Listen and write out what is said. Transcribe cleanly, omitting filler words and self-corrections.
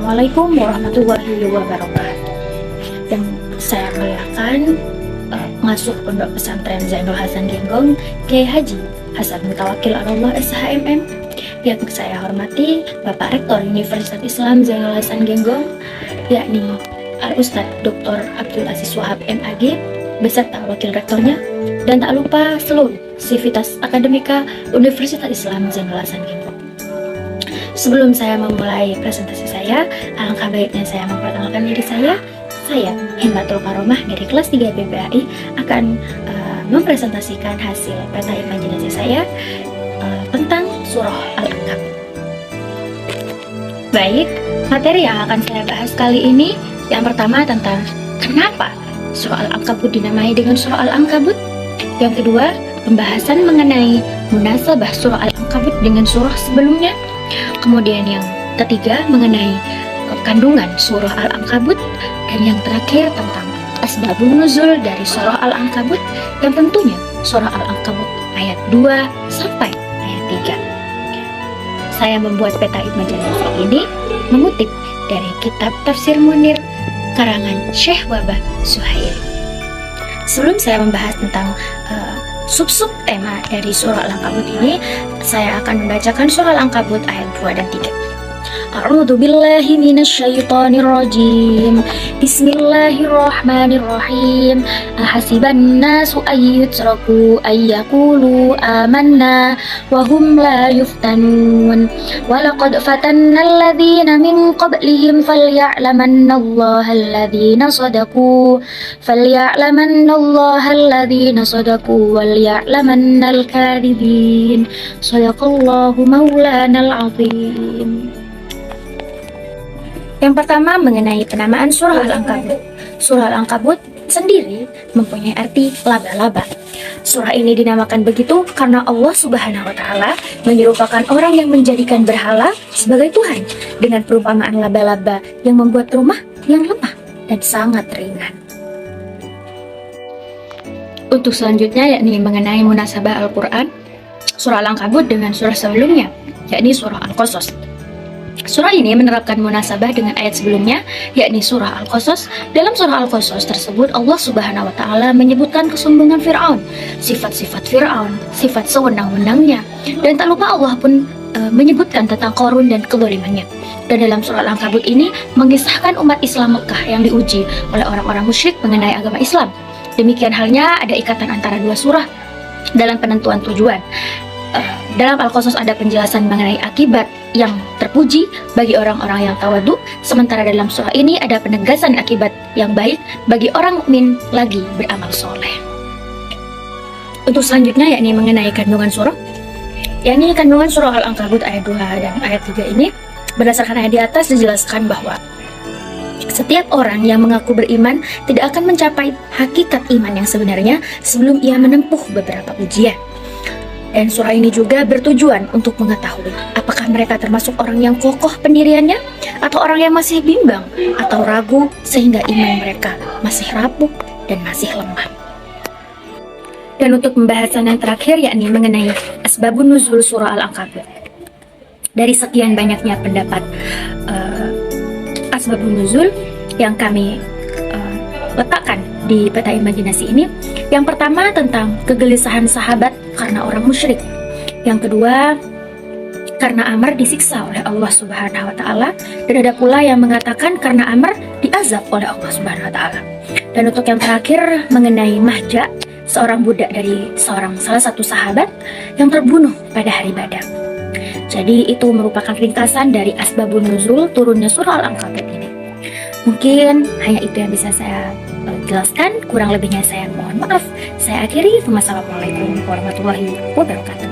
Assalamualaikum warahmatullahi wabarakatuh. Dan saya muliakan masuk Pondok Pesantren Zainul Hasan Genggong Kiai Haji Hasan Mutawakil Allah SHMM, yang saya hormati Bapak Rektor Universitas Islam Zainul Hasan Genggong, yakni Al-Ustadz Dr. Abdul Aziz Wahab MAG beserta wakil rektornya, dan tak lupa seluruh sivitas akademika Universitas Islam Zainul Hasan Genggong. Sebelum saya memulai presentasi saya, alangkah baiknya saya memperkenalkan diri saya. Saya, Himmatul Karomah dari kelas 3 BPAI, akan mempresentasikan hasil peta imajinasi saya tentang surah Al-Ankabut. Baik, materi yang akan saya bahas kali ini, yang pertama tentang kenapa surah Al-Ankabut dinamai dengan surah Al-Ankabut. Yang kedua, pembahasan mengenai munasabah surah Al-Ankabut dengan surah sebelumnya. Kemudian yang ketiga mengenai kandungan surah Al-Ankabut. Dan yang terakhir tentang asbabun nuzul dari surah Al-Ankabut, yang tentunya surah Al-Ankabut ayat 2 sampai ayat 3. Saya membuat peta imajinasi ini mengutip dari kitab Tafsir Munir karangan Syekh Wabah Suhail. Sebelum saya membahas tentang sub-sub tema dari surah Al-Ankabut ini, saya akan membacakan surah Al-Ankabut ayat 2 dan 3. A'udzu billahi minasyaitonir rajim. Bismillahirrahmanirrahim. Ahasiban nasu ayyutraku ayyaqulu amanna wa hum la yuftanun. Wa laqad fatanna alladhina min qablihim falya'lamanna Allaha alladhina sadaqu wal ya'lamanna al-kadhibin. Shadaqallahu maulanal azim. Yang pertama mengenai penamaan surah Al-Ankabut. Surah Al-Ankabut sendiri mempunyai arti laba-laba. Surah ini dinamakan begitu karena Allah Subhanahu wa Ta'ala menyerupakan orang yang menjadikan berhala sebagai Tuhan dengan perumpamaan laba-laba yang membuat rumah yang lemah dan sangat ringan. Untuk selanjutnya yakni mengenai munasabah Al-Quran, surah Al-Ankabut dengan surah sebelumnya, yakni surah Al-Qasas. Surah ini menerapkan munasabah dengan ayat sebelumnya, yakni surah Al-Qasas. Dalam surah Al-Qasas tersebut, Allah Subhanahu wa Ta'ala menyebutkan kesombongan Fir'aun, sifat-sifat Fir'aun, sifat sewenang-wenangnya, dan tak lupa Allah pun menyebutkan tentang Qarun dan kezalimannya. Dan dalam surah Al-Ankabut ini mengisahkan umat Islam Mekah yang diuji oleh orang-orang musyrik mengenai agama Islam. Demikian halnya ada ikatan antara dua surah dalam penentuan tujuan. Dalam Al-Qasas ada penjelasan mengenai akibat yang terpuji bagi orang-orang yang tawadu, sementara dalam surah ini ada penegasan akibat yang baik bagi orang mukmin lagi beramal soleh. Untuk selanjutnya yakni mengenai kandungan surah, yakni kandungan surah Al-Ankabut ayat 2 dan ayat 3 ini, berdasarkan ayat di atas dijelaskan bahwa setiap orang yang mengaku beriman tidak akan mencapai hakikat iman yang sebenarnya sebelum ia menempuh beberapa ujian. Dan surah ini juga bertujuan untuk mengetahui apakah mereka termasuk orang yang kokoh pendiriannya atau orang yang masih bimbang atau ragu sehingga iman mereka masih rapuh dan masih lemah. Dan untuk pembahasan yang terakhir yakni mengenai asbabun nuzul surah Al-Ankabut. Dari sekian banyaknya pendapat asbabun nuzul yang kami letakkan di peta imajinasi ini, yang pertama tentang kegelisahan sahabat karena orang musyrik. Yang kedua, karena Amr disiksa oleh Allah Subhanahu wa Ta'ala, dan ada pula yang mengatakan karena Amr diazab oleh Allah Subhanahu wa Ta'ala. Dan untuk yang terakhir mengenai Mahja, seorang budak dari salah satu sahabat yang terbunuh pada hari Badar. Jadi itu merupakan ringkasan dari asbabun nuzul turunnya surah Al-Ankabut ini. Mungkin hanya itu yang bisa saya jelaskan, kurang lebihnya saya mohon maaf. Saya akhiri. Wassalamualaikum warahmatullahi wabarakatuh.